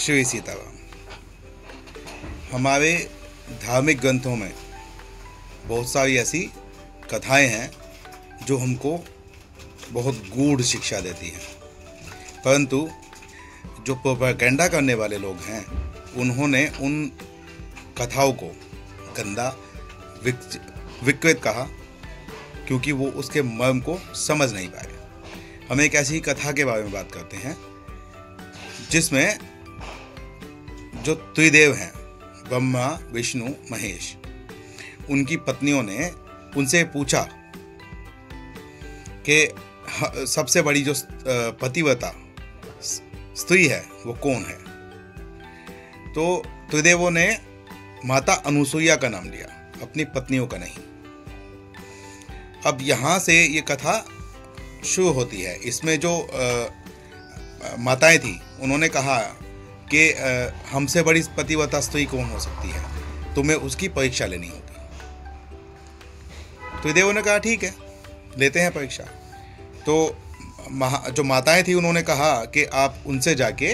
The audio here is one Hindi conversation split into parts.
श्री सीताराम। हमारे धार्मिक ग्रंथों में बहुत सारी ऐसी कथाएं हैं जो हमको बहुत गूढ़ शिक्षा देती हैं, परंतु जो प्रोपेगेंडा करने वाले लोग हैं उन्होंने उन कथाओं को गंदा विकृत कहा, क्योंकि वो उसके मर्म को समझ नहीं पाए। हम एक ऐसी कथा के बारे में बात करते हैं जिसमें जो त्रिदेव हैं, ब्रह्मा, विष्णु, महेश, उनकी पत्नियों ने उनसे पूछा कि सबसे बड़ी जो पतिव्रता स्त्री है वो कौन है। तो त्रिदेवों ने माता अनुसुईया का नाम लिया, अपनी पत्नियों का नहीं। अब यहाँ से ये कथा शुरू होती है। इसमें जो माताएं थी उन्होंने कहा कि हमसे बड़ी पतिव्रता स्त्री कौन हो सकती है, तुम्हें उसकी परीक्षा लेनी होगी। तो देवों ने कहा ठीक है, लेते हैं परीक्षा। तो जो माताएं थी उन्होंने कहा कि आप उनसे जाके,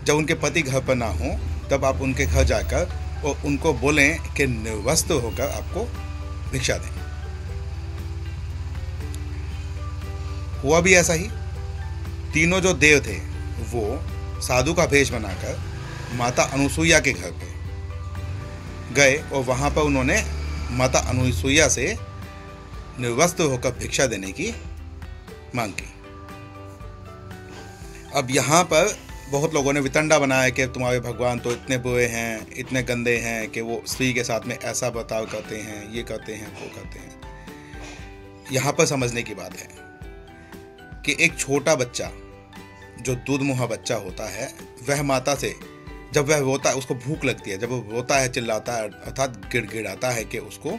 जब उनके पति घर पर ना हो तब आप उनके घर जाकर और उनको बोलें कि निर्वस्त्र होकर आपको भिक्षा दें। हुआ भी ऐसा ही। तीनों जो देव थे वो साधु का भेष बनाकर माता अनुसुईया के घर पे गए और वहां पर उन्होंने माता अनुसुईया से निर्वस्त्र होकर भिक्षा देने की मांग की। अब यहाँ पर बहुत लोगों ने वितंडा बनाया कि तुम्हारे भगवान तो इतने बुरे हैं, इतने गंदे हैं कि वो स्त्री के साथ में ऐसा बर्ताव करते हैं, ये करते हैं, वो करते हैं। यहाँ पर समझने की बात है कि एक छोटा बच्चा जो दूध मुहा बच्चा होता है, वह माता से जब वह रोता है, उसको भूख लगती है, जब वो रोता है, चिल्लाता है, अर्थात गिड़गिड़ाता है कि उसको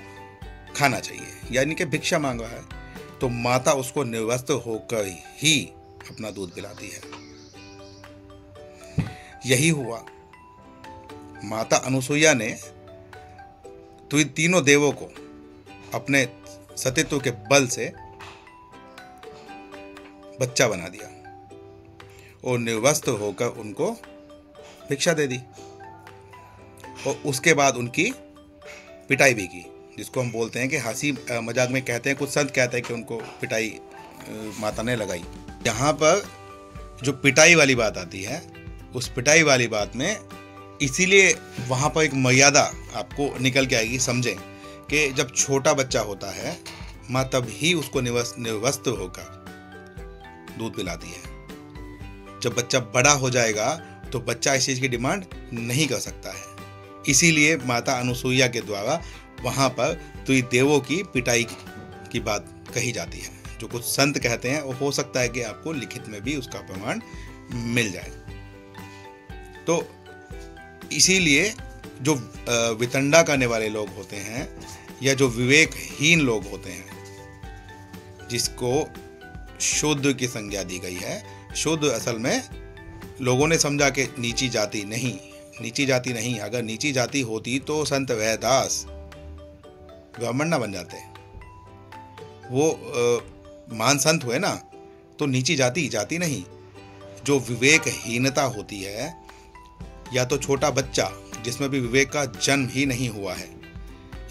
खाना चाहिए, यानी कि भिक्षा मांग रहा है, तो माता उसको निर्वस्त्र होकर ही अपना दूध पिलाती है। यही हुआ। माता अनुसुईया ने तो तीनों देवों को अपने सतीत्व के बल से बच्चा बना दिया और निर्वस्त्र होकर उनको भिक्षा दे दी, और उसके बाद उनकी पिटाई भी की, जिसको हम बोलते हैं कि हंसी मजाक में कहते हैं, कुछ संत कहते हैं कि उनको पिटाई माता ने लगाई। यहाँ पर जो पिटाई वाली बात आती है, उस पिटाई वाली बात में इसीलिए वहाँ पर एक मर्यादा आपको निकल के आएगी। समझें कि जब छोटा बच्चा होता है, माँ तब ही उसको निर्वस्त्र होकर दूध पिलाती है। जब बच्चा बड़ा हो जाएगा तो बच्चा इस चीज़ की डिमांड नहीं कर सकता है। इसीलिए माता अनुसुईया के द्वारा वहाँ पर त्रिदेवों की पिटाई की बात कही जाती है। जो कुछ संत कहते हैं वो हो सकता है कि आपको लिखित में भी उसका प्रमाण मिल जाए। तो इसीलिए जो वितंडा करने वाले लोग होते हैं या जो विवेकहीन लोग होते हैं, जिसको शूद्र की संज्ञा दी गई है, शूद्र असल में लोगों ने समझा कि नीची जाति नहीं, नीची जाति नहीं। अगर नीची जाति होती तो संत वैदास ब्राह्मण ना बन जाते। वो मान संत हुए ना, तो नीची जाति नहीं। जो विवेकहीनता होती है, या तो छोटा बच्चा जिसमें भी विवेक का जन्म ही नहीं हुआ है,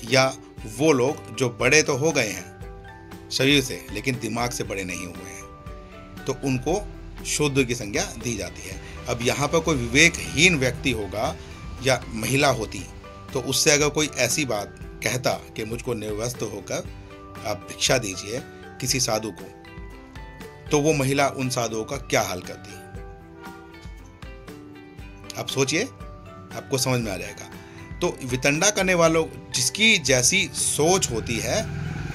या वो लोग जो बड़े तो हो गए हैं शरीर से लेकिन दिमाग से बड़े नहीं हुए हैं, तो उनको शूद्र की संज्ञा दी जाती है। अब यहाँ पर कोई विवेकहीन व्यक्ति होगा या महिला होती, तो उससे अगर कोई ऐसी बात कहता कि मुझको निर्वस्त्र होकर आप भिक्षा दीजिए किसी साधु को, तो वो महिला उन साधुओं का क्या हाल करती। आप सोचिए, आपको समझ में आ जाएगा। तो वितंडा करने वालों जिसकी जैसी सोच होती है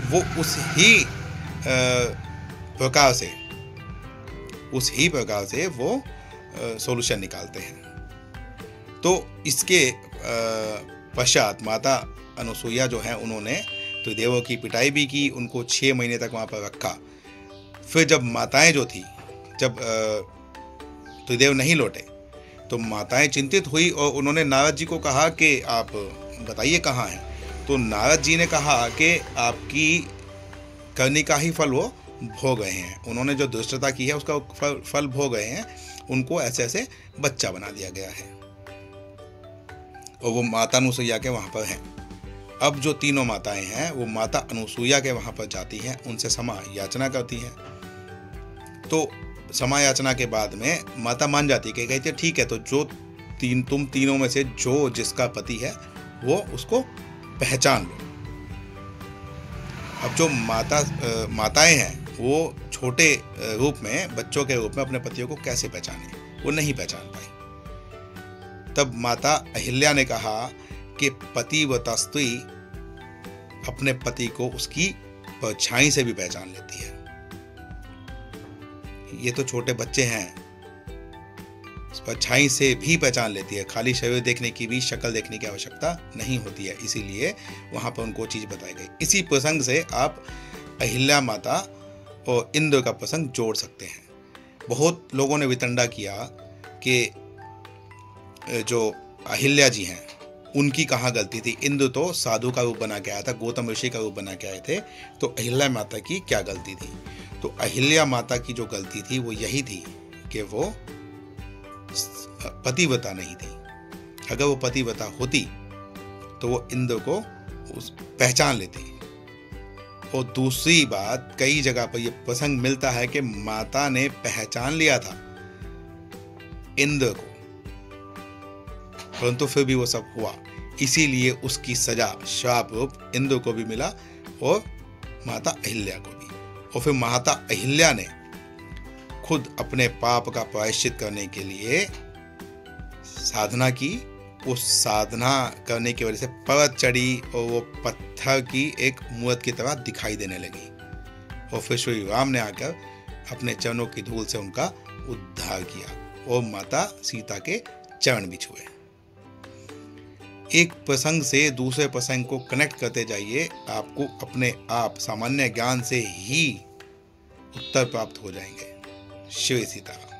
वो उस ही प्रकार से वो सॉल्यूशन निकालते हैं। तो इसके पश्चात माता अनुसुईया जो है, उन्होंने त्रिदेवों की पिटाई भी की, उनको 6 महीने तक वहाँ पर रखा। फिर जब माताएं जो थी, जब त्रिदेव नहीं लौटे तो माताएं चिंतित हुई और उन्होंने नारद जी को कहा कि आप बताइए कहाँ हैं। तो नारद जी ने कहा कि आपकी करनी का ही फल वो भोग गए हैं, उन्होंने जो दुष्टता की है उसका फल भोग गए हैं, उनको ऐसे ऐसे बच्चा बना दिया गया है और वो माता अनुसुईया के वहाँ पर हैं। अब जो तीनों माताएं हैं वो माता अनुसुईया के वहाँ पर जाती हैं, उनसे क्षमा याचना करती हैं। तो क्षमा याचना के बाद में माता मान जाती है कि कहती है ठीक है, तो जो तुम तीनों में से जो जिसका पति है वो उसको पहचान लो। अब जो माताएं हैं वो छोटे रूप में, बच्चों के रूप में अपने पतियों को कैसे पहचाने, वो नहीं पहचान पाई। तब माता अहिल्या ने कहा कि पतिव्रतास्त्री अपने पति को उसकी परछाई से भी पहचान लेती है। ये तो छोटे बच्चे हैं, परछाई से भी पहचान लेती है, खाली शरीर देखने की भी, शक्ल देखने की आवश्यकता नहीं होती है, इसीलिए वहां पर उनको चीज बताई गई। इसी प्रसंग से आप अहिल्या माता और इंद्र का प्रसंग जोड़ सकते हैं। बहुत लोगों ने वितंडा किया कि जो अहिल्या जी हैं उनकी कहाँ गलती थी, इंद्र तो साधु का रूप बना के आया था, गौतम ऋषि का रूप बना के आए थे, तो अहिल्या माता की क्या गलती थी। तो अहिल्या माता की जो गलती थी वो यही थी कि वो पतिव्रता नहीं थी। अगर वो पतिव्रता होती तो वो इंद्र को पहचान लेती। और दूसरी बात, कई जगह पर ये प्रसंग मिलता है कि माता ने पहचान लिया था इंद्र को, परंतु फिर भी वो सब हुआ, इसीलिए उसकी सजा श्राप रूप इंद्र को भी मिला और माता अहिल्या को भी। और फिर माता अहिल्या ने खुद अपने पाप का प्रायश्चित करने के लिए साधना की। उस साधना करने की वजह से पर्वत चढ़ी और वो पत्थर की एक मूर्त की तरह दिखाई देने लगी। और फिर श्री राम ने आकर अपने चरणों की धूल से उनका उद्धार किया और माता सीता के चरण भी छुए। एक प्रसंग से दूसरे प्रसंग को कनेक्ट करते जाइए, आपको अपने आप सामान्य ज्ञान से ही उत्तर प्राप्त हो जाएंगे। श्री सीताराम।